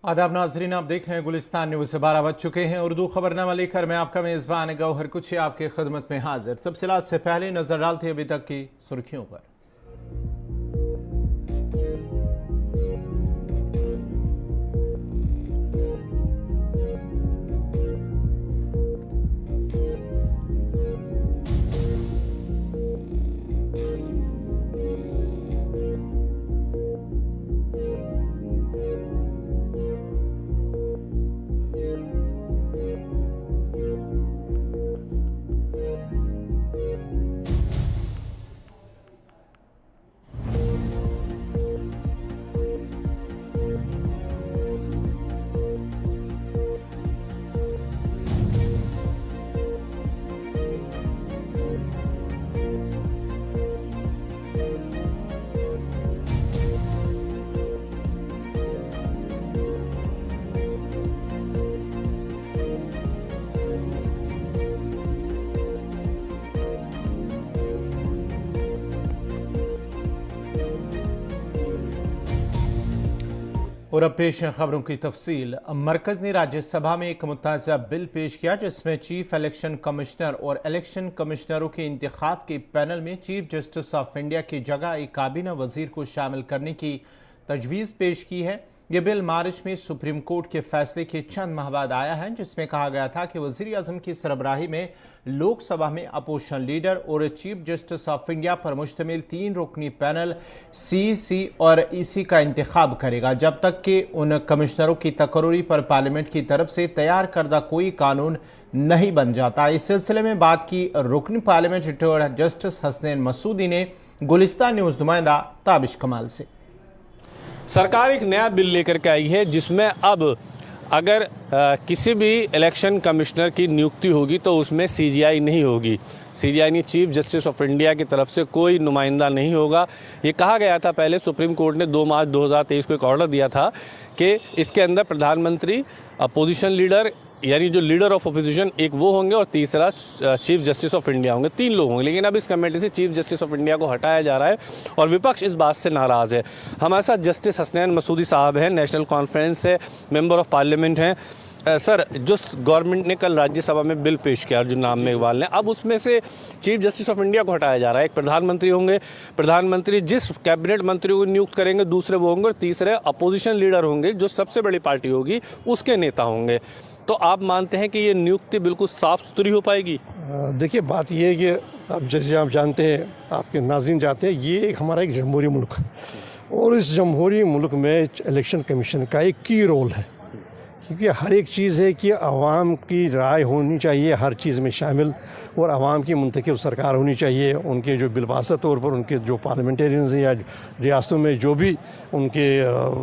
आदाब नाजरीन, आप देख रहे हैं गुलिस्तान न्यूज़ से 12 बज चुके हैं। उर्दू खबरनामा लेकर मैं आपका मेज़बान गौहर कुछ आपके खिदमत में हाजिर। तफसीलात से पहले नजर डालते अभी तक की सुर्खियों पर। और अब पेश है खबरों की तफसील। मरकज ने राज्यसभा में एक मुताज़ा बिल पेश किया जिसमें चीफ इलेक्शन कमिश्नर और इलेक्शन कमिश्नरों के इंतखाब के पैनल में चीफ जस्टिस ऑफ इंडिया की जगह एक काबीना वजीर को शामिल करने की तजवीज़ पेश की है। यह बिल मार्च में सुप्रीम कोर्ट के फैसले के चंद माह बाद आया है, जिसमें कहा गया था कि वज़ीर आज़म की सरबराही में लोकसभा में अपोजिशन लीडर और चीफ जस्टिस ऑफ इंडिया पर मुश्तमिल 3 रुकनी पैनल CC और EC का इंतखाब करेगा, जब तक कि उन कमिश्नरों की तकर्री पर पार्लियामेंट की तरफ से तैयार करदा कोई कानून नहीं बन जाता। इस सिलसिले में बात की रुकनी parliament retired justice Hasnain Masoodi ने गुलिस्तान न्यूज़ नुमाइंदा ताबिश कमाल से। सरकार एक नया बिल लेकर के आई है जिसमें अब अगर किसी भी इलेक्शन कमिश्नर की नियुक्ति होगी तो उसमें CGI नहीं होगी। CGI यानी चीफ जस्टिस ऑफ इंडिया की तरफ से कोई नुमाइंदा नहीं होगा। ये कहा गया था, पहले सुप्रीम कोर्ट ने 2 मार्च 2023 को एक ऑर्डर दिया था कि इसके अंदर प्रधानमंत्री, अपोजिशन लीडर यानी जो लीडर ऑफ अपोजिशन एक वो होंगे और तीसरा चीफ जस्टिस ऑफ इंडिया होंगे, 3 लोग होंगे। लेकिन अब इस कमेटी से चीफ जस्टिस ऑफ इंडिया को हटाया जा रहा है और विपक्ष इस बात से नाराज़ है। हमारे साथ जस्टिस हसनैन मसूदी साहब हैं, नेशनल कॉन्फ्रेंस से मेंबर ऑफ पार्लियामेंट हैं। सर, जो गवर्नमेंट ने कल राज्यसभा में बिल पेश किया अर्जुन राम मेघवाल ने, अब उसमें से चीफ जस्टिस ऑफ इंडिया को हटाया जा रहा है। एक प्रधानमंत्री होंगे, प्रधानमंत्री जिस कैबिनेट मंत्री को नियुक्त करेंगे दूसरे वो होंगे और तीसरे अपोजिशन लीडर होंगे, जो सबसे बड़ी पार्टी होगी उसके नेता होंगे। तो आप मानते हैं कि ये नियुक्ति बिल्कुल साफ़ सुथरी हो पाएगी? देखिए, बात ये है कि अब जैसे आप जानते हैं, आपके नाज़रीन जानते हैं, ये एक हमारा एक जमहूरी मुल्क है और इस जमहूरी मुल्क में इलेक्शन कमीशन का एक की रोल है, क्योंकि हर एक चीज़ है कि आवाम की राय होनी चाहिए हर चीज़ में शामिल, और आवाम की मुंतखब सरकार होनी चाहिए। उनके जो बिलवासा तौर पर उनके जो पार्लियामेंटेरियंस हैं या रियासतों में जो भी उनके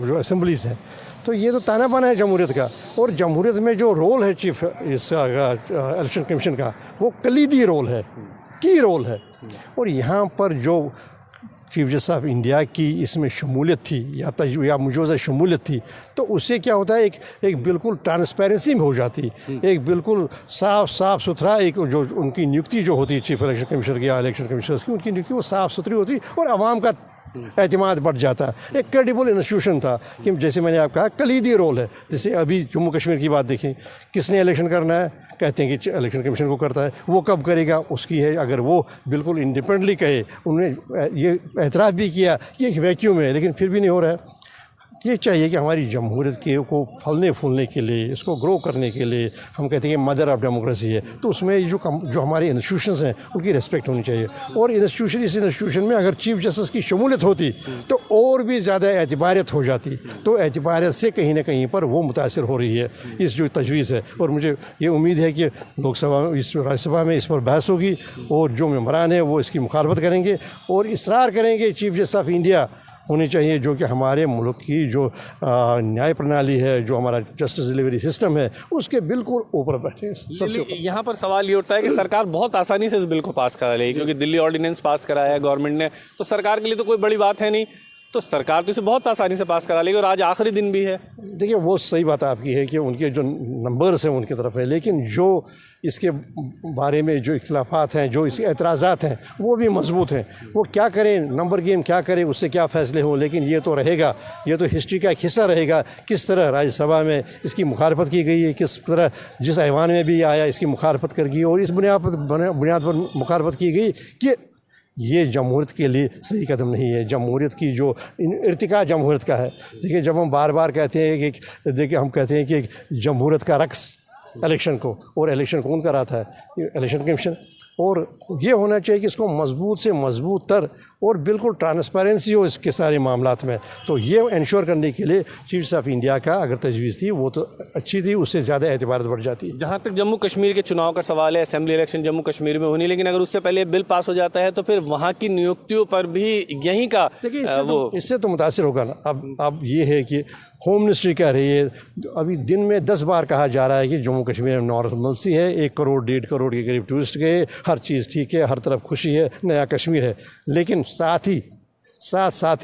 जो असम्बलीज़ हैं, तो ये तो ताना बाना है जमहूरियत का। और जमहूरियत में जो रोल है चीफ इलेक्शन कमीशन का, वो कलीदी रोल है, की रोल है। और यहाँ पर जो चीफ जस्टिस ऑफ इंडिया की इसमें शमूलियत थी या मुजवज़ा शमूलियत थी, तो उससे क्या होता है, एक बिल्कुल ट्रांसपेरेंसी में हो जाती, एक बिल्कुल साफ़ सुथरा एक जो उनकी नियुक्ति जो होती है चीफ इलेक्शन कमिश्नर की या इलेक्शन कमिश्नर्स की, उनकी नियुक्ति वो साफ़ सुथरी होती और आवाम का एतमाद बढ़ जाता है। एक क्रेडिबल इंस्टीट्यूशन था कि जैसे मैंने आपको कहा कलीदी रोल है। जैसे अभी जम्मू कश्मीर की बात देखें, किसने इलेक्शन करना है, कहते हैं कि इलेक्शन कमीशन को करता है, वो कब करेगा उसकी है। अगर वो बिल्कुल इंडिपेंडेंटली कहे, उन्होंने ये एतराफ़ भी किया कि एक वैक्यूम है, लेकिन फिर भी नहीं हो रहा है। ये चाहिए कि हमारी जमहूरियत के को फलने फूलने के लिए, इसको ग्रो करने के लिए, हम कहते हैं कि मदर ऑफ डेमोक्रेसी है, तो उसमें जो हमारे इंस्टीट्यूशंस हैं उनकी रिस्पेक्ट होनी चाहिए। और इस इंस्टीट्यूशन में अगर चीफ जस्टिस की शमूलियत होती तो और भी ज़्यादा एतबारियत हो जाती। तो एतबारियत से कहीं ना कहीं पर वो मुतासर हो रही है इस जो तजवीज़ है। और मुझे ये उम्मीद है कि लोकसभा में, इस राज्यसभा में इस पर बहस होगी और जो मेंबरान हैं वो इसकी मुखालफत करेंगे और इसरार करेंगे चीफ जस्टिस ऑफ इंडिया होनी चाहिए, जो कि हमारे मुल्क की जो न्याय प्रणाली है, जो हमारा जस्टिस डिलीवरी सिस्टम है, उसके बिल्कुल ऊपर बैठे। सबसे यहाँ पर सवाल ये उठता है कि सरकार बहुत आसानी से इस बिल को पास करा लेगी, क्योंकि दिल्ली ऑर्डिनेंस पास कराया है गवर्नमेंट ने, तो सरकार के लिए तो कोई बड़ी बात है नहीं। तो सरकार तो इसे बहुत आसानी से पास करा लेगी और आज आखिरी दिन भी है। देखिए वो सही बात आपकी है कि उनके जो नंबर्स हैं उनकी तरफ है, लेकिन जो इसके बारे में जो इख्तिलाफात हैं, जो इसके एतराज़ात हैं, वो भी मजबूत हैं। वो क्या करें, नंबर गेम क्या करें, उससे क्या फ़ैसले हों, लेकिन ये तो रहेगा, ये तो हिस्ट्री का एक हिस्सा रहेगा। किस तरह राज्यसभा में इसकी मुखालफत की गई है, किस तरह जिस ऐवान में भी आया इसकी मुखालफत कर गई, और इस बुनियाद पर मुखालफत की गई कि ये जमहूरियत के लिए सही कदम नहीं है। जमहूरियत की जो इर्तिका जमहूरियत का है। देखिए जब हम बार बार कहते हैं कि देखिए हम कहते हैं कि जमहूरियत का रक्स इलेक्शन को, और इलेक्शन कौन कराता है? Election commission. और ये होना चाहिए कि इसको मजबूत से मजबूत तर और बिल्कुल ट्रांसपेरेंसी हो इसके सारे मामलात में। तो ये इंश्योर करने के लिए चीफ जस्टिस ऑफ इंडिया का अगर तजवीज़ थी वो तो अच्छी थी, उससे ज़्यादा एतबार बढ़ जाती। जहाँ तक जम्मू कश्मीर के चुनाव का सवाल है, असेंबली इलेक्शन जम्मू कश्मीर में होनी, लेकिन अगर उससे पहले बिल पास हो जाता है तो फिर वहाँ की नियुक्तियों पर भी यहीं का देखिए इससे तो मुतासिर होगा ना। अब ये है कि होम मिनिस्ट्री कह रही है, अभी दिन में 10 बार कहा जा रहा है कि जम्मू कश्मीर में नॉर्मलसी है, 1 करोड़ 1.5 करोड़ के करीब टूरिस्ट गए, हर चीज़ ठीक है, हर तरफ खुशी है, नया कश्मीर है। लेकिन साथ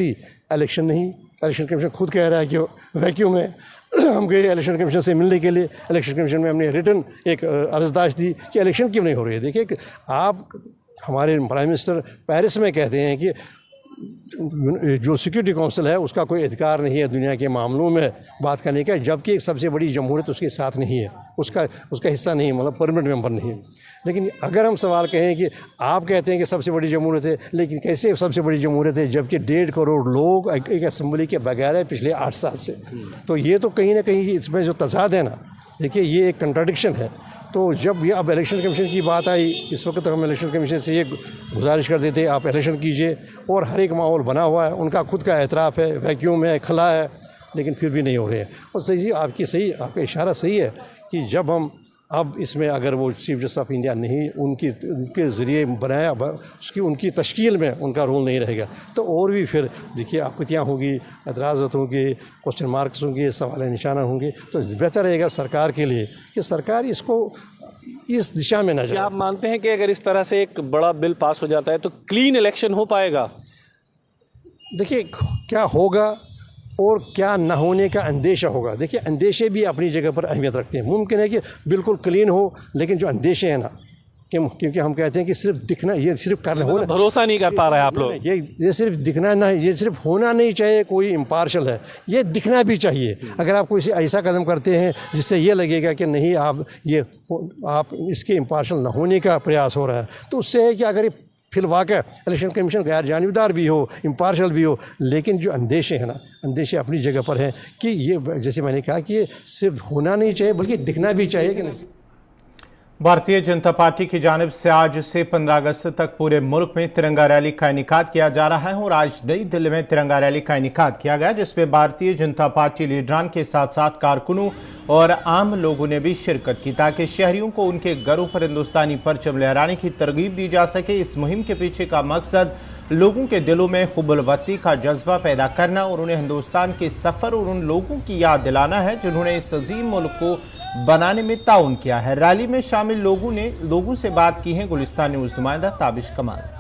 ही इलेक्शन नहीं। इलेक्शन कमीशन खुद कह रहा है कि वैक्यूम है। हम गए इलेक्शन कमीशन से मिलने के लिए, इलेक्शन कमीशन में हमने रिटर्न एक अर्जदाश्त दी कि इलेक्शन क्यों नहीं हो रही है। देखिए आप हमारे प्राइम मिनिस्टर पेरिस में कहते हैं कि जो सिक्योरिटी काउंसिल है उसका कोई अधिकार नहीं है दुनिया के मामलों में बात करने का, जबकि एक सबसे बड़ी जमहूरियत उसके साथ नहीं है, उसका हिस्सा नहीं है, मतलब परमानेंट मेंबर नहीं है। लेकिन अगर हम सवाल कहें कि आप कहते हैं कि सबसे बड़ी जमहूरियत है, लेकिन कैसे सबसे बड़ी जमहूरियत है जबकि 1.5 करोड़ लोग एक असेंबली के बगैर है पिछले 8 साल से? तो ये तो कहीं ना कहीं इसमें जो तजाद है ना, देखिए ये एक कंट्राडिक्शन है। तो जब ये अब इलेक्शन कमीशन की बात आई, इस वक्त हम इलेक्शन कमीशन से ये गुजारिश कर देते आप इलेक्शन कीजिए, और हर एक माहौल बना हुआ है, उनका खुद का एतराफ़ है, वैक्यूम है, खला है, लेकिन फिर भी नहीं हो रहे हैं। और सही आपका इशारा सही है कि जब हम अब इसमें अगर वो चीफ जस्टिस ऑफ इंडिया नहीं उनके ज़रिए बनाया, उनकी तश्कील में उनका रोल नहीं रहेगा, तो और भी फिर देखिए आपत्तियाँ होंगी, एतराज़ात होंगे, क्वेश्चन मार्क्स होंगे, सवाल निशाना होंगे। तो बेहतर रहेगा सरकार के लिए कि सरकार इसको इस दिशा में न जाए। क्या आप मानते हैं कि अगर इस तरह से एक बड़ा बिल पास हो जाता है तो क्लीन इलेक्शन हो पाएगा? देखिए क्या होगा और क्या न होने का अंदेशा होगा। देखिए अंदेशे भी अपनी जगह पर अहमियत रखते हैं। मुमकिन है कि बिल्कुल क्लीन हो, लेकिन जो अंदेशे हैं ना, क्योंकि हम कहते हैं कि सिर्फ दिखना, ये सिर्फ करना होना, भरोसा नहीं कर पा रहे हैं आप लोग। ये सिर्फ दिखना ना, ये सिर्फ होना नहीं चाहिए कोई इम्पार्शल है, ये दिखना भी चाहिए। अगर आप कोई ऐसा कदम करते हैं जिससे ये लगेगा कि नहीं आप इसके इम्पार्शल न होने का प्रयास हो रहा है, तो उससे है कि अगर फिलवाक़ा इलेक्शन कमीशन गैर जानिबदार भी हो, इम्पार्शल भी हो, लेकिन जो अंदेशे हैं ना, अंदेशे अपनी जगह पर हैं कि ये जैसे मैंने कहा कि ये सिर्फ होना नहीं चाहिए बल्कि दिखना भी चाहिए कि नहीं। भारतीय जनता पार्टी की जानिब से आज से 15 अगस्त तक पूरे मुल्क में तिरंगा रैली का इनेकाद किया जा रहा है और आज नई दिल्ली में तिरंगा रैली का इनेकाद किया गया, जिसमें भारतीय जनता पार्टी लीडरान के साथ साथ कारकुनों और आम लोगों ने भी शिरकत की, ताकि शहरियों को उनके घरों पर हिंदुस्तानी परचम लहराने की तरगीब दी जा सके। इस मुहिम के पीछे का मकसद लोगों के दिलों में हुब्बुल-वतनी का जज्बा पैदा करना और उन्हें हिंदुस्तान के सफ़र और उन लोगों की याद दिलाना है जिन्होंने इस अजीम मुल्क को बनाने में ताउन किया है। रैली में शामिल लोगों से बात की है गुलिस्तान न्यूज़ नुमाइंदा ताबिश कमाल।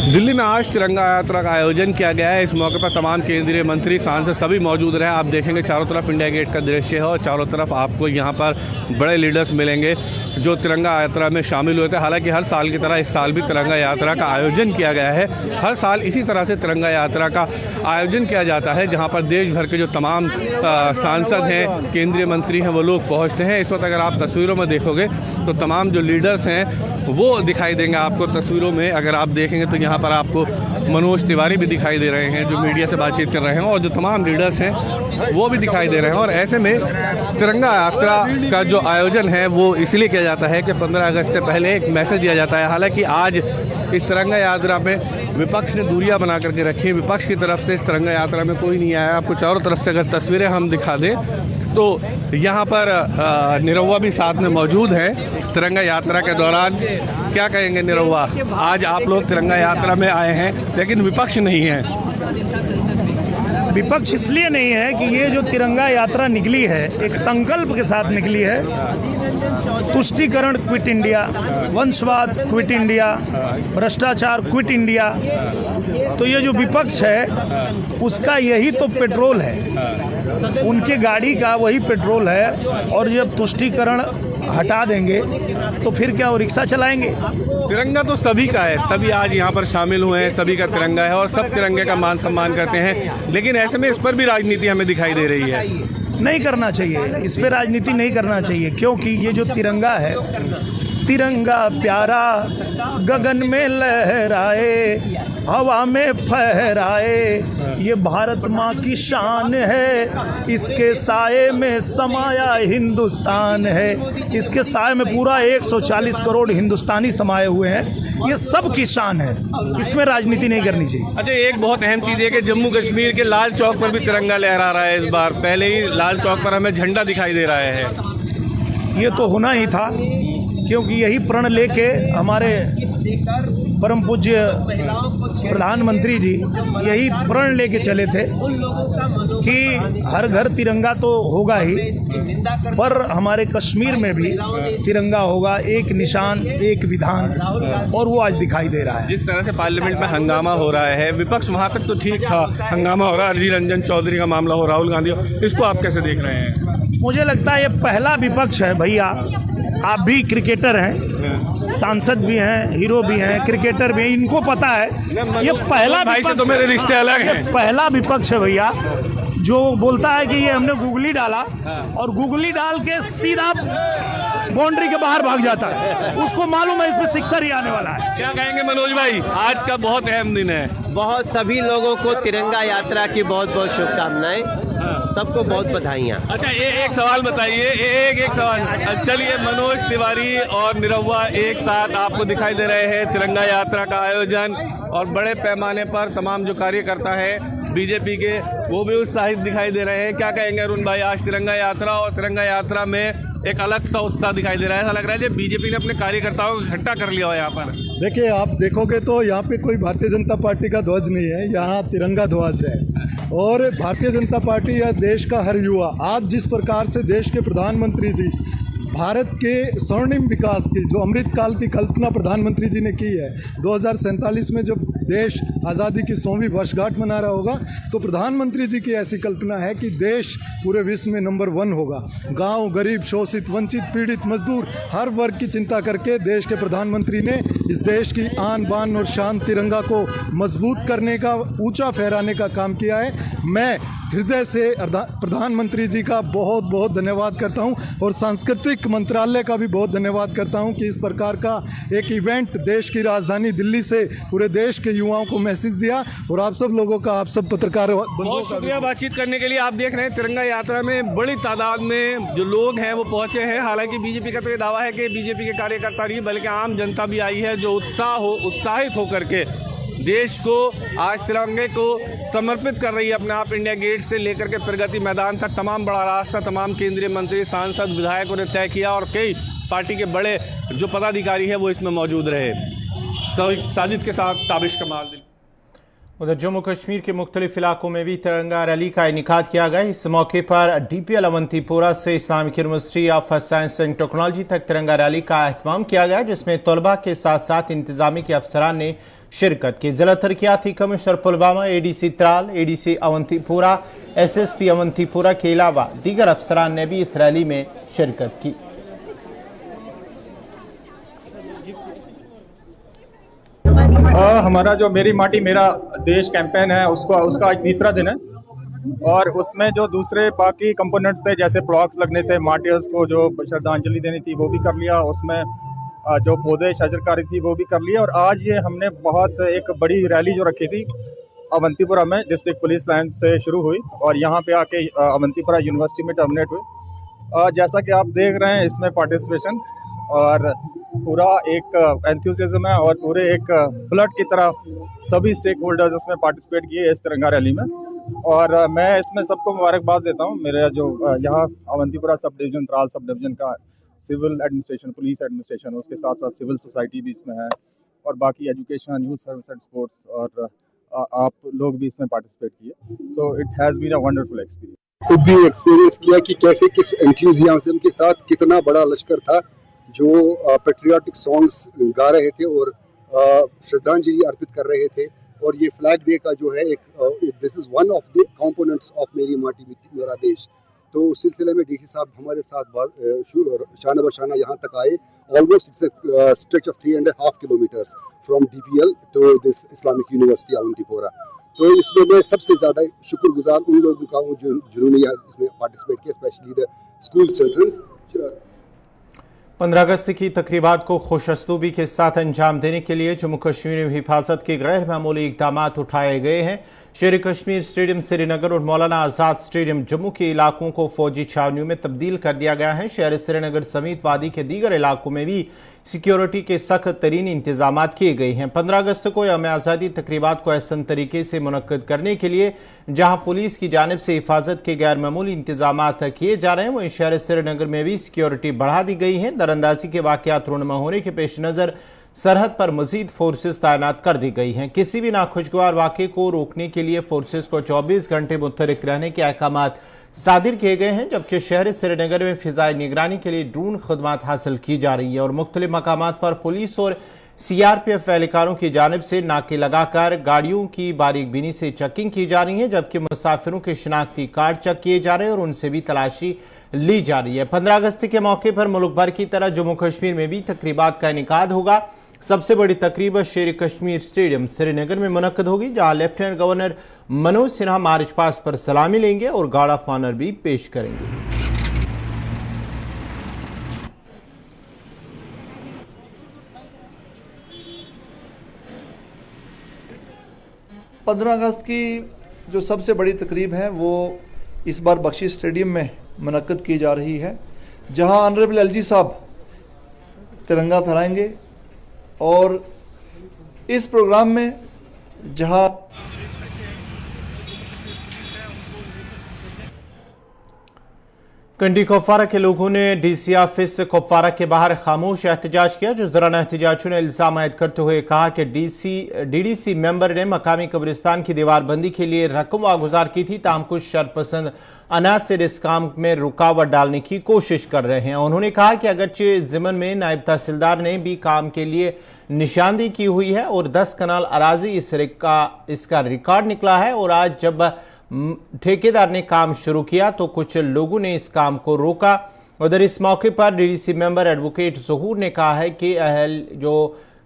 दिल्ली में आज तिरंगा यात्रा का आयोजन किया गया है। इस मौके पर तमाम केंद्रीय मंत्री, सांसद सभी मौजूद रहे। आप देखेंगे चारों तरफ इंडिया गेट का दृश्य है और चारों तरफ आपको यहाँ पर बड़े लीडर्स मिलेंगे जो तिरंगा यात्रा में शामिल हुए थे। हालांकि हर साल की तरह इस साल भी तिरंगा यात्रा का आयोजन किया गया है। हर साल इसी तरह से तिरंगा यात्रा का आयोजन किया जाता है जहाँ पर देश भर के जो तमाम सांसद हैं, केंद्रीय मंत्री हैं, वो लोग पहुँचते हैं। इस वक्त अगर आप तस्वीरों में देखोगे तो तमाम जो लीडर्स हैं वो दिखाई देंगे आपको तस्वीरों में। अगर आप देखेंगे तो यहाँ पर आपको मनोज तिवारी भी दिखाई दे रहे हैं जो मीडिया से बातचीत कर रहे हैं, और जो तमाम लीडर्स हैं वो भी दिखाई दे रहे हैं। और ऐसे में तिरंगा यात्रा का जो आयोजन है वो इसलिए किया जाता है कि 15 अगस्त से पहले एक मैसेज दिया जाता है। हालांकि आज इस तिरंगा यात्रा में विपक्ष ने दूरियां बना करके रखी हैं। विपक्ष की तरफ से इस तिरंगा यात्रा में कोई नहीं आया। आपको चारों तरफ से अगर तस्वीरें हम दिखा दें तो यहाँ पर निरहुआ भी साथ में मौजूद है तिरंगा यात्रा के दौरान। क्या कहेंगे निरहुआ, आज आप लोग तिरंगा यात्रा में आए हैं लेकिन विपक्ष नहीं है? विपक्ष इसलिए नहीं है कि ये जो तिरंगा यात्रा निकली है एक संकल्प के साथ निकली है, तुष्टीकरण क्विट इंडिया, वंशवाद क्विट इंडिया, भ्रष्टाचार क्विट इंडिया। तो ये जो विपक्ष है उसका यही तो पेट्रोल है, उनके गाड़ी का वही पेट्रोल है। और जब तुष्टीकरण हटा देंगे तो फिर क्या वो रिक्शा चलाएंगे? तिरंगा तो सभी का है, सभी आज यहाँ पर शामिल हुए हैं, सभी का तिरंगा है और सब तिरंगे का मान सम्मान करते हैं। लेकिन ऐसे में इस पर भी राजनीति हमें दिखाई दे रही है। नहीं करना चाहिए, इस पे राजनीति नहीं करना चाहिए, क्योंकि ये जो तिरंगा है, तिरंगा प्यारा गगन में लहराए, हवा में फहराए, ये भारत माँ की शान है, इसके साए में समाया हिंदुस्तान है। इसके साए में पूरा 140 करोड़ हिंदुस्तानी समाये हुए हैं, ये सब की शान है, इसमें राजनीति नहीं करनी चाहिए। अच्छा, एक बहुत अहम चीज़ है कि जम्मू कश्मीर के लाल चौक पर भी तिरंगा लहरा रहा है इस बार। पहले ही लाल चौक पर हमें झंडा दिखाई दे रहा है। ये तो होना ही था, क्योंकि यही प्रण लेके हमारे परम पूज्य प्रधानमंत्री जी यही प्रण लेके चले थे कि हर घर तिरंगा तो होगा ही, पर हमारे कश्मीर में भी तिरंगा होगा, एक निशान एक विधान, और वो आज दिखाई दे रहा है। जिस तरह से पार्लियामेंट में हंगामा हो रहा है, विपक्ष वहाँ तक तो ठीक था, हंगामा हो रहा है, अधीर रंजन चौधरी का मामला हो, राहुल गांधी हो, इसको आप कैसे देख रहे हैं? मुझे लगता है ये पहला विपक्ष है भैया। आप भी क्रिकेटर हैं, सांसद भी हैं, हीरो भी हैं, क्रिकेटर भी हैं, इनको पता है ये पहला भाई से तो मेरे रिश्ते अलग हैं। पहला विपक्ष है भैया जो बोलता है कि ये हमने गूगली डाला और गूगली डाल के सीधा बाउंड्री के बाहर भाग जाता है, उसको मालूम है इसमें सिक्सर ही आने वाला है। क्या कहेंगे मनोज भाई, आज का बहुत अहम दिन है। बहुत सभी लोगों को तिरंगा यात्रा की बहुत बहुत शुभकामनाएं, सबको बहुत बधाइयाँ। अच्छा, एक सवाल बताइए, एक सवाल। चलिए, मनोज तिवारी और निरहुआ एक साथ आपको दिखाई दे रहे हैं, तिरंगा यात्रा का आयोजन और बड़े पैमाने पर तमाम जो कार्यकर्ता है बीजेपी के वो भी उत्साहित दिखाई दे रहे हैं। क्या कहेंगे अरुण भाई, आज तिरंगा यात्रा और तिरंगा यात्रा में एक अलग सा उत्साह दिखाई दे रहा है, ऐसा लग रहा है बीजेपी ने अपने कार्यकर्ताओं को इकट्ठा कर लिया हो यहाँ पर। देखिए, आप देखोगे तो यहाँ पे कोई भारतीय जनता पार्टी का ध्वज नहीं है, यहाँ तिरंगा ध्वज है। और भारतीय जनता पार्टी या देश का हर युवा आज जिस प्रकार से देश के प्रधानमंत्री जी भारत के स्वर्णिम विकास की जो अमृत काल की कल्पना प्रधानमंत्री जी ने की है, 2047 में जब देश आज़ादी की 100वीं वर्षगांठ मना रहा होगा तो प्रधानमंत्री जी की ऐसी कल्पना है कि देश पूरे विश्व में नंबर 1 होगा। गांव, गरीब, शोषित, वंचित, पीड़ित, मजदूर हर वर्ग की चिंता करके देश के प्रधानमंत्री ने इस देश की आन बान और शान तिरंगा को मजबूत करने का, ऊंचा फहराने का काम किया है। मैं हृदय से प्रधानमंत्री जी का बहुत बहुत धन्यवाद करता हूं और सांस्कृतिक मंत्रालय का भी बहुत धन्यवाद करता हूं कि इस प्रकार का एक इवेंट देश की राजधानी दिल्ली से पूरे देश के युवाओं को मैसेज दिया। और आप सब लोगों का, आप सब पत्रकार बहुत शुक्रिया बातचीत करने के लिए। आप देख रहे हैं तिरंगा यात्रा में बड़ी तादाद में जो लोग हैं वो पहुंचे हैं। हालांकि बीजेपी का तो ये दावा है कि बीजेपी के कार्यकर्ता नहीं बल्कि आम जनता भी आई है जो उत्साहित होकर के देश को आज तिरंगे को समर्पित कर रही है। अपने आप इंडिया गेट से लेकर के प्रगति मैदान तक तमाम बड़ा रास्ता तमाम केंद्रीय मंत्री, सांसद, विधायकों ने तय किया और कई पार्टी के बड़े जो पदाधिकारी है वो इसमें मौजूद रहे। साजिद के साथ ताबिश कमाल। उधर जम्मू कश्मीर के मुख्तलिफ इलाकों में भी तिरंगा रैली का इनेकाद किया गया। इस मौके पर DPL अवंतीपोरा से Islamic university of science and technology तक तिरंगा रैली का एहतमाम किया गया, जिसमें तलबा के साथ साथ इंतजामी के अफसरान ने शिरकत की। जिला तरक्याती commissioner Pulwama, ADC Tral, ADC Awantipora, SSP Awantipora के अलावा दीगर अफसरान ने भी इस रैली में शिरकत की। हमारा जो मेरी माटी मेरा देश कैंपेन है उसका आज तीसरा दिन है और उसमें जो दूसरे बाकी कंपोनेंट्स थे जैसे प्लॉक्स लगने थे, मार्टियर्स को जो श्रद्धांजलि देनी थी वो भी कर लिया, उसमें जो पौधे शजरकारी थी वो भी कर लिया। और आज ये हमने बहुत एक बड़ी रैली जो रखी थी अवंतीपुरा में, डिस्ट्रिक्ट पुलिस लाइन से शुरू हुई और यहाँ पे आके अवंतीपुरा यूनिवर्सिटी में टर्मिनेट हुई। जैसा कि आप देख रहे हैं इसमें पार्टिसिपेशन और पूरा एक एंथुसियाज्म है और पूरे एक फ्लड की तरह सभी स्टेक होल्डर्स इसमें पार्टिसिपेट किए इस तिरंगा रैली में। और मैं इसमें सबको मुबारकबाद देता हूँ। मेरे जो यहाँ Awantipora sub division, Tral sub division का सिविल एडमिनिस्ट्रेशन, पुलिस एडमिनिस्ट्रेशन, उसके साथ साथ सिविल सोसाइटी भी इसमें है और बाकी education, youth service and sports और आप लोग भी इसमें पार्टिसिपेट किए। So it has been a wonderful experience. खुद भी एक्सपीरियंस किया कि कैसे किस एंथुजियाज्म के साथ कितना बड़ा लश्कर था जो पेट्रियाटिक सॉन्ग्स गा रहे थे और श्रद्धांजलि अर्पित कर रहे थे। और ये फ्लैग डे का जो है एक this is one of the components of मेरी माटी मेरा देश। तो उस सिलसिले में डीसी साहब हमारे साथ शाना बशाना यहाँ तक आए। Almost it's a stretch of 3.5 kilometres from DPL to this Islamic university Awantipora. तो इसमें मैं सबसे ज़्यादा शुक्रगुजार उन लोगों का हूँ जिन्होंने इसमें पार्टिसिपेट किया, स्पेशली द स्कूल चिल्ड्रंस। 15 अगस्त की तकरीबात को खुशअस्लूबी के साथ अंजाम देने के लिए जम्मू कश्मीर में हिफाजत के गैर मामूली इकदाम उठाए गए हैं। शेर कश्मीर स्टेडियम श्रीनगर और मौलाना आज़ाद स्टेडियम जम्मू के इलाकों को फौजी छावनियों में तब्दील कर दिया गया है। शहर श्रीनगर समेत वादी के दीगर इलाकों में भी सिक्योरिटी के सख्त तरीन इंतजाम किए गए हैं। 15 अगस्त को यौम आज़ादी तकरीबात को एहसन तरीके से मुनक्कद करने के लिए जहां पुलिस की जानिब से हिफाजत के गैर मामूली इंतजाम किए जा रहे हैं, वहीं शहर श्रीनगर में भी सिक्योरिटी बढ़ा दी गई है। दरअंदाजी के वाक़यात रूनमा होने के पेश नज़र सरहद पर मजीद फोर्सेस तैनात कर दी गई हैं। किसी भी नाखुशगवार वाक़े को रोकने के लिए फोर्सेस को 24 घंटे मुतहरिक रहने के अहकाम सादिर किए गए हैं, जबकि शहर श्रीनगर में फ़िज़ाई निगरानी के लिए ड्रोन खदमात हासिल की जा रही है और मुख्तलिफ मकामात पर पुलिस और CRPF एहलकारों की जानिब से नाके लगाकर गाड़ियों की बारीक बीनी से चेकिंग की जा रही है, जबकि मुसाफिरों के शनाख्ती कार्ड चेक किए जा रहे हैं और उनसे भी तलाशी ली जा रही है। 15 अगस्त के मौके पर मुल्क भर की तरह जम्मू कश्मीर में भी तकरीबात का इनेकाद होगा। सबसे बड़ी तकरीब शेर कश्मीर स्टेडियम श्रीनगर में मुनक्कद होगी, जहां lieutenant governor Manoj Sinha march past पर सलामी लेंगे और गार्ड ऑफ ऑनर भी पेश करेंगे। पंद्रह अगस्त की जो सबसे बड़ी तकरीब है वो इस बार बख्शी स्टेडियम में मुनक्कद की जा रही है, जहां ऑनरेबल LG साहब तिरंगा फहराएंगे। और इस प्रोग्राम में जहां कंडी कुपवारा के लोगों ने DC ऑफिस कुपवारा के बाहर खामोश एहतजाज किया। जिस दौरान एहतजाजियों ने इल्जाम आयद करते हुए कहा कि DDC मेंबर ने मकामी कब्रिस्तान की दीवारबंदी के लिए रकम वागुजार की थी, ताहम कुछ शरपसंद अनासिर इस काम में रुकावट डालने की कोशिश कर रहे हैं। उन्होंने कहा कि अगरचे ज़िमन में नायब तहसीलदार ने भी काम के लिए निशानदेही की हुई है और 10 कनाल अराजी इसका रिकॉर्ड निकला है, और आज जब ठेकेदार ने काम शुरू किया तो कुछ लोगों ने इस काम को रोका। उधर इस मौके पर DDC मेंबर एडवोकेट ज़हूर ने कहा है कि जो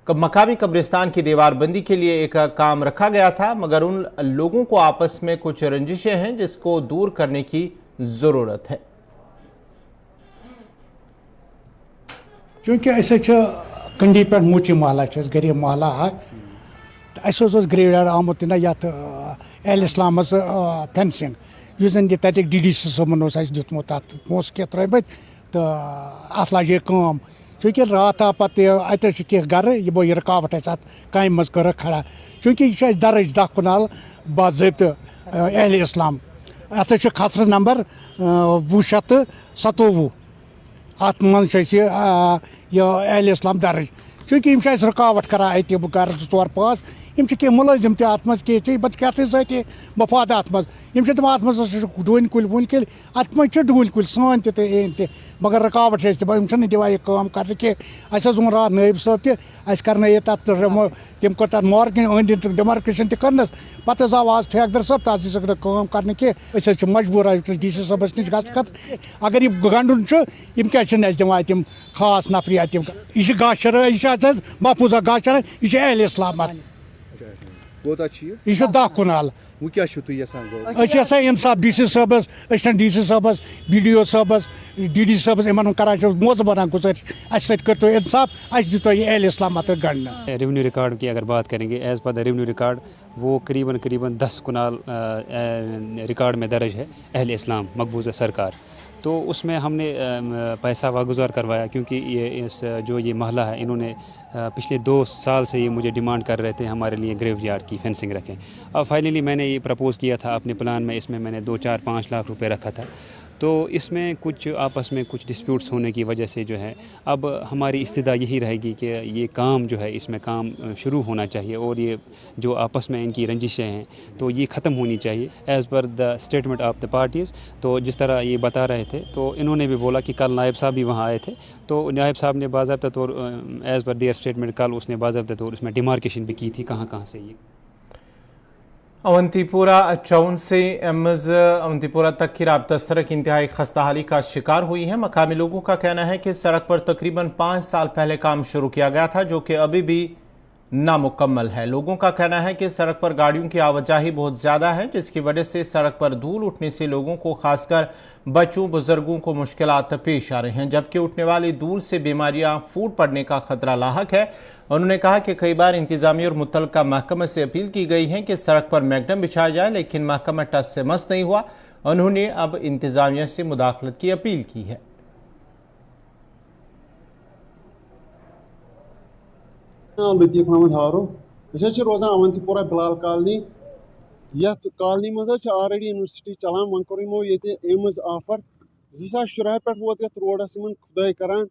मकामी कब्रिस्तान की दीवारबंदी के लिए एक काम रखा गया था, मगर उन लोगों को आपस में कुछ रंजिशें हैं जिसको दूर करने की ज़रूरत है। चूँकि कंडी पे मूची महला गरीब महला ग्रेड आमुत ना ये एल इस्लाम फेंसिंग जन ये तक DDC साहबन दुतमुत अत पोस कह त्रिमत तो अत लगे कम चूँकि रात आ पे अत कह गर यह गो यह रुकावट अत काम मज कर खड़ा चूँकि यह दर्ज 10 कनाल बाज़ाब्त एहल इस्लाम अत खसर नंबर 227 अत मन एहल इस्लाम दर्ज चूँकि रुकावट कर अत बह कर 2-4-5 कह मुलाजिम तत मज कह बत क्या मफाद अत मज अत डून कुल वुन कुल अत मज डून कुल सान त मगर रुकावट दिवान यह काम कर कह वो रात नायब साहब तर्न तथ तम कर तथ मार्किंग अंद डिमार्केशन तर्नस पे आव आज ठेकेदार साहब तथ काम कर कह मजबूर DC साहबस नश ग अगर यह गंडन क्या दिवान तम खास नफरी यह गाशर यह महफूजा गाशर यह एहल इस्लाम यह 10 कनाल इंसाफ DC साहबस DC साहबस BDO साहबस DD साहबस इन कर मोज बना गुजारिश अस करो इंसाफ अस दो एहल इस्लाम अत गणना। रेवेन्यू रिकॉर्ड की अगर बात करेंगे as per the revenue record वो करीबन 10 कनाल रिकॉर्ड में दर्ज है एहल इस्लाम मकबूजा सरकार। तो उसमें हमने पैसा वागुजार करवाया क्योंकि ये महला है इन्होंने पिछले 2 साल से ये मुझे डिमांड कर रहे थे हमारे लिए ग्रेव यार्ड की फेंसिंग रखें। अब फाइनली मैंने ये प्रपोज़ किया था अपने प्लान में, इसमें मैंने 2-4-5 लाख रुपए रखा था। तो इसमें कुछ आपस में कुछ डिस्प्यूट्स होने की वजह से जो है अब हमारी इस्तदा यही रहेगी कि ये काम जो है इसमें काम शुरू होना चाहिए और ये जो आपस में इनकी रंजिशें हैं तो ये ख़त्म होनी चाहिए as per the statement of the parties. तो जिस तरह ये बता रहे थे तो इन्होंने भी बोला कि कल नायब साहब भी वहाँ आए थे, तो नायब साहब ने बाज़ाब्ता तौर एज़ पर देयर स्टेटमेंट कल उसने बाज़ाब्ता तौर उसमें डिमार्केशन भी की थी कहाँ कहाँ से ये। अवंतीपोरा चौन से एमज अवंतीपोरा तक की राबता सड़क इंतहाई खस्ताहाली का शिकार हुई है। मकामी लोगों का कहना है कि सड़क पर तकरीबन 5 साल पहले काम शुरू किया गया था जो कि अभी भी नामुकम्मल है। लोगों का कहना है कि सड़क पर गाड़ियों की आवाजाही बहुत ज़्यादा है जिसकी वजह से सड़क पर धूल उठने से लोगों को, खासकर बच्चों बुजुर्गों को मुश्किलात पेश आ रहे हैं, जबकि उठने वाली धूल से बीमारियां फूट पड़ने का खतरा लाहक है। उन्होंने कहा कि कई बार इंतजामिया और मुतल्लिका महकमे से अपील की गई है कि सड़क पर मैगडम बिछाया जाए, लेकिन महकमा टस से मस नहीं हुआ। उन्होंने अब इंतजामिया से मुदाखलत की अपील की है। लतीफ़ अहमद हारो रोजान अवंतीपोरा बिलाल कॉलोनी। यथ कॉलोनी मज ऑलरेडी यूनिवर्सिटी चलान वो कोर यमो एम्स ऑफर 2014 पे वोत यथ रोडस खुदाई करान,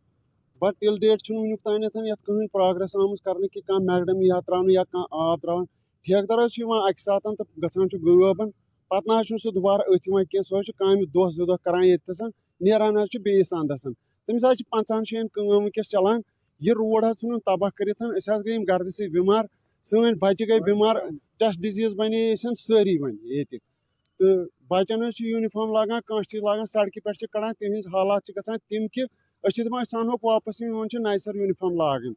बट टिल डेट वुनुक तान कहीं प्रोग्रेस आम कर कि मैगडम या त्रावन या आब त्रावन। ठेकेदार अक सात तो गसान गबन पत् ना सह दोबारा अथ कह सह काम दह 2 दह करान ये नेरान बेस अंदस तमिस 50 शेन वस चलान। यह रोड तबाह कर गई गर्द से बीमार, सन बच्चे गई बीमार, टेस्ट डिजीज बने सारी वन ये तो बचन यूनिफॉर्म लागान कह चीज लागान सड़क पे कड़ान तिहज हालात गसान तम कि सानोक वापस नए सर यूनिफॉर्म लागन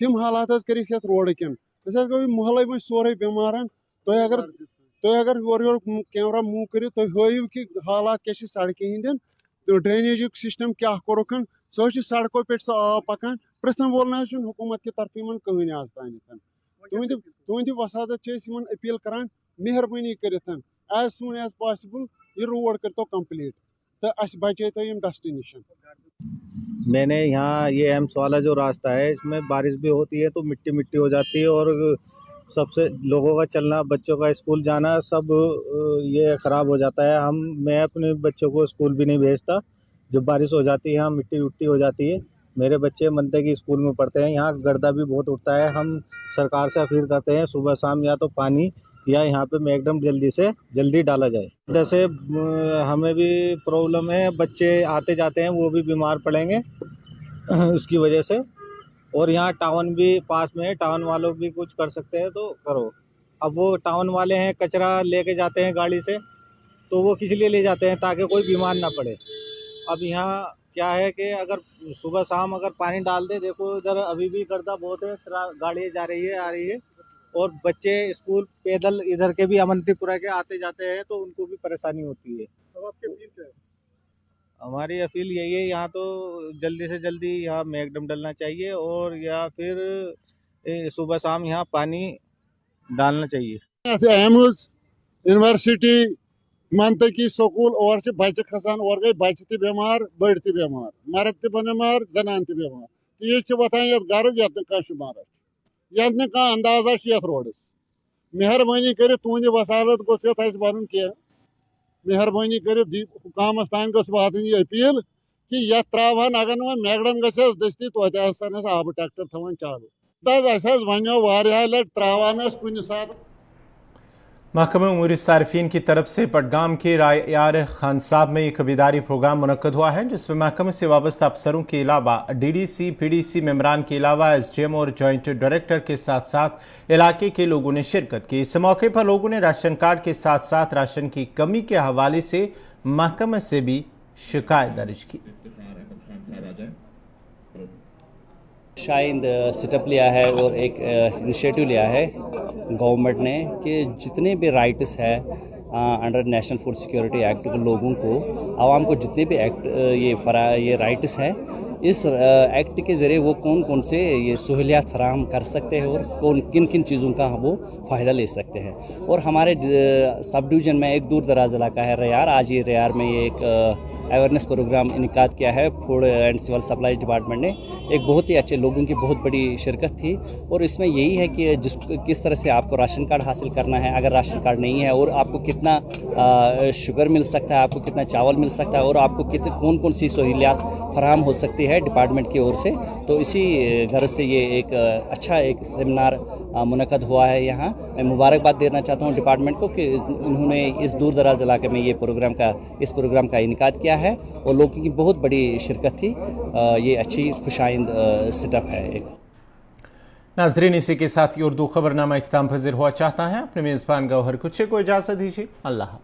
तम हालात कर रोड कन गई मोहल्ले वो सोरे बीमारान। तुम अगर योर कैमरा मूव कर हव कि हालात क्या सड़क हंदन तो ड्रेनेज सिस्टम क्या कोरुखन सह सड़कों पे सह आब पकान पृथन वोल ना हुकूमत की तरफ कहीं आज तान। तुंद वसादत अपील करान मेहरबानी कर एज सून एज पॉसिबल यह रोड कर तो कम्प्लीट तो अस बचे तो यम डस्ट नश। मैंने यहाँ ये एम्स वाला जो रास्ता है इसमें बारिश भी होती है तो मिट्टी मिट्टी हो जाती है और सबसे लोगों का चलना, बच्चों का स्कूल जाना सब ये ख़राब हो जाता है। मैं अपने बच्चों को स्कूल भी नहीं भेजता, जब बारिश हो जाती है यहाँ मिट्टी उट्टी हो जाती है। मेरे बच्चे मनते की स्कूल में पढ़ते हैं, यहाँ गर्दा भी बहुत उठता है। हम सरकार से अपील करते हैं सुबह शाम या तो पानी या यहाँ पे मैगडम जल्दी से जल्दी डाला जाए। जैसे हमें भी प्रॉब्लम है, बच्चे आते जाते हैं वो भी बीमार पड़ेंगे उसकी वजह से। और यहाँ टाउन भी पास में है, टाउन वालों भी कुछ कर सकते हैं तो करो। अब वो टाउन वाले हैं कचरा लेके जाते हैं गाड़ी से, तो वो किस लिए ले जाते हैं ताकि कोई बीमार ना पड़े। अब यहाँ क्या है कि अगर सुबह शाम अगर पानी डाल दे, देखो इधर अभी भी गर्दा बहुत है, गाड़ी जा रही है आ रही है और बच्चे स्कूल पैदल इधर के भी अवंतीपुरा के आते जाते हैं तो उनको भी परेशानी होती है। अब आपकी अपील क्या है? हमारी अपील यही है यहाँ तो जल्दी से जल्दी यहाँ मैगडम डलना चाहिए और या फिर सुबह शाम यहाँ पानी डालना चाहिए। एम्स यूनिवर्सिटी मनतकी स्कूल और बच्चे खसान और गई बच्चे तह बीमार, बड़ तह बीमार, मर्द तह बीमार, जनान तह बीमार। तो ये वतान ये गर्ज ये शुमार ये अंदाजा ये रोडस। मेहरबानी कर तुंद वसालत गोस बन कह, मेहरबानी कर हुकामस तान गस वातन यह अपील कि ये त्रावान अगर न मैगडम गस दस्ती तो आब ट्रैक्टर थवान चालू वनो वारिया लट त्रावान कुन सात। महकमा उमूर सारिफीन की तरफ से पटगाम के रायार खान साहब में एक खबरदारी प्रोग्राम मुनक्कद हुआ है जिसमें महकमे से वाबस्ता अफसरों के अलावा DDC PDC मेम्बरान के अलावा SDM और जॉइंट डायरेक्टर के साथ साथ इलाके के लोगों ने शिरकत की। इस मौके पर लोगों ने राशन कार्ड के साथ साथ राशन की कमी के हवाले से महकमे से भी शिकायत दर्ज की। शायद सेटअप लिया है और एक इनिशिएटिव लिया है गवर्नमेंट ने कि जितने भी राइट्स है under national food security act को लोगों को, आवाम को जितने भी एक्ट ये राइट्स है, इस एक्ट के ज़रिए वो कौन कौन से ये सहूलियात फराहम कर सकते हैं और कौन किन किन चीज़ों का वो फ़ायदा ले सकते हैं। और हमारे सब डिवीज़न में एक दूर दराज इलाका है रयार। आज ये रयार में ये एक अवेयरनेस प्रोग्राम इनकाद किया है food and civil supply department ने। एक बहुत ही अच्छे लोगों की बहुत बड़ी शिरकत थी और इसमें यही है कि किस तरह से आपको राशन कार्ड हासिल करना है, अगर राशन कार्ड नहीं है, और आपको कितना शुगर मिल सकता है, आपको कितना चावल मिल सकता है, और आपको कौन कौन सी सहूलियात फराहम हो सकती है डिपार्टमेंट की ओर से। तो इसी गरज से ये एक अच्छा एक सेमिनार मुनक़द हुआ है यहाँ। मैं मुबारकबाद देना चाहता हूँ डिपार्टमेंट को कि उन्होंने इस दूर दराज इलाके में इस प्रोग्राम का इनकाद किया है और लोगों की बहुत बड़ी शिरकत थी। ये अच्छी खुशाइंद सेटअप है एक। नाजरीन, इसी के साथ ये उर्दू खबरनामा इख्तिताम पज़ीर हुआ चाहता है। अपने मेज़बान गौहर कुछ को इजाज़त दीजिए। अल्लाह।